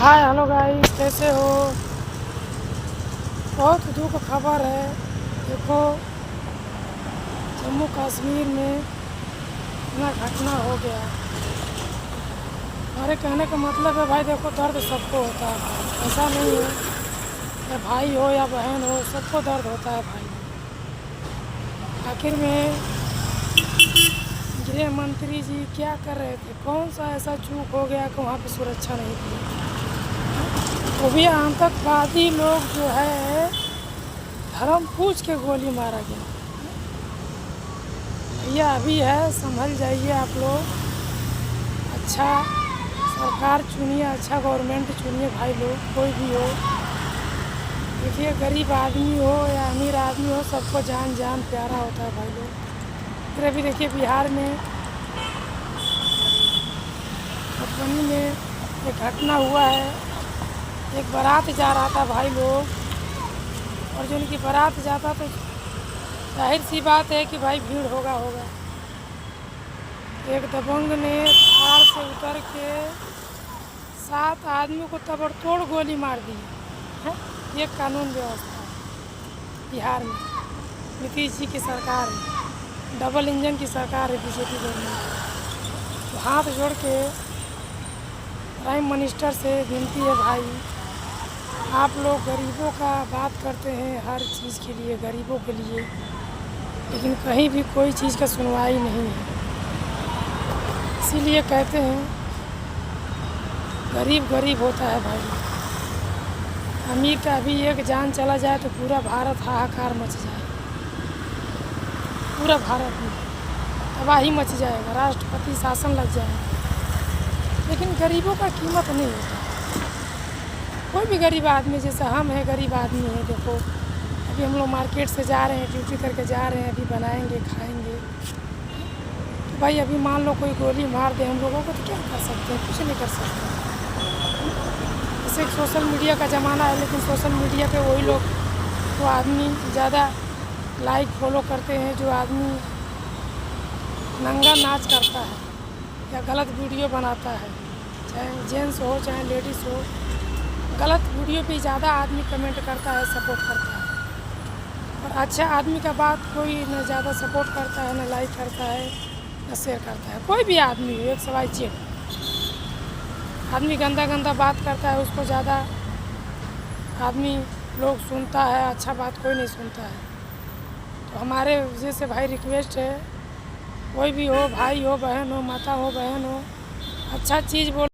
Hi hello guys, कैसे हो। बहुत दुख खबर है। देखो, जम्मू कश्मीर में इतना घटना हो गया। हमारे कहने का मतलब है भाई, देखो दर्द सबको होता है भाई, ऐसा नहीं है। या भाई हो या बहन हो, सबको दर्द होता है भाई। आखिर में गृह मंत्री जी क्या कर रहे थे? कौन सा ऐसा चूक हो गया कि वहाँ पे सुरक्षा नहीं थी? वो भी आतंकवादी लोग जो है, धर्म पूछ के गोली मारा गया। भैया अभी है, संभल जाइए आप लोग। अच्छा सरकार चुनिए, अच्छा गवर्नमेंट चुनिए भाई लोग, कोई भी हो। देखिए, गरीब आदमी हो या अमीर आदमी हो, सबको जान जान प्यारा होता है भाई लोग। फिर अभी देखिए, बिहार में मधुबनी में एक घटना हुआ है। एक बारात जा रहा था भाई लोग, और जो उनकी बारात जाता तो जाहिर सी बात है कि भाई भीड़ होगा। एक दबंग ने कार से उतर के 7 आदमी को ताबड़तोड़ गोली मार दी है। ये कानून व्यवस्था है बिहार में। नीतीश जी की सरकार है, डबल इंजन की सरकार है बीजेपी गवर्नमेंट। तो हाथ जोड़ के प्राइम मिनिस्टर से विनती है भाई, आप लोग गरीबों का बात करते हैं हर चीज़ के लिए, गरीबों के लिए, लेकिन कहीं भी कोई चीज़ का सुनवाई नहीं है। इसीलिए कहते हैं गरीब गरीब होता है भाई। अमीर का भी एक जान चला जाए तो पूरा भारत हाहाकार मच जाए, पूरा भारत में तबाही मच जाएगा, राष्ट्रपति शासन लग जाएगा। लेकिन गरीबों का कीमत नहीं होता। कोई भी गरीब आदमी, जैसे हम हैं गरीब आदमी हैं, देखो अभी हम लोग मार्केट से जा रहे हैं, ड्यूटी करके जा रहे हैं, अभी बनाएंगे खाएंगे। तो भाई अभी मान लो कोई गोली मार दे हम लोगों को, तो क्या कर सकते हैं? कुछ नहीं कर सकते। जैसे सोशल मीडिया का ज़माना है, लेकिन सोशल मीडिया पे वही लोग, वो आदमी ज़्यादा लाइक फॉलो करते हैं जो आदमी नंगा नाच करता है या गलत वीडियो बनाता है, चाहे जेंट्स हो चाहे लेडीज़ हो। गलत वीडियो पे ज़्यादा आदमी कमेंट करता है, सपोर्ट करता है। और अच्छा आदमी का बात कोई न ज़्यादा सपोर्ट करता है, न लाइक करता है, न शेयर करता है। कोई भी आदमी हो, एक सवाल चेक आदमी गंदा गंदा बात करता है, उसको ज़्यादा आदमी लोग सुनता है, अच्छा बात कोई नहीं सुनता है। तो हमारे जैसे भाई रिक्वेस्ट है, कोई भी हो, भाई हो बहन हो, माता हो बहन हो, अच्छा चीज़ बोल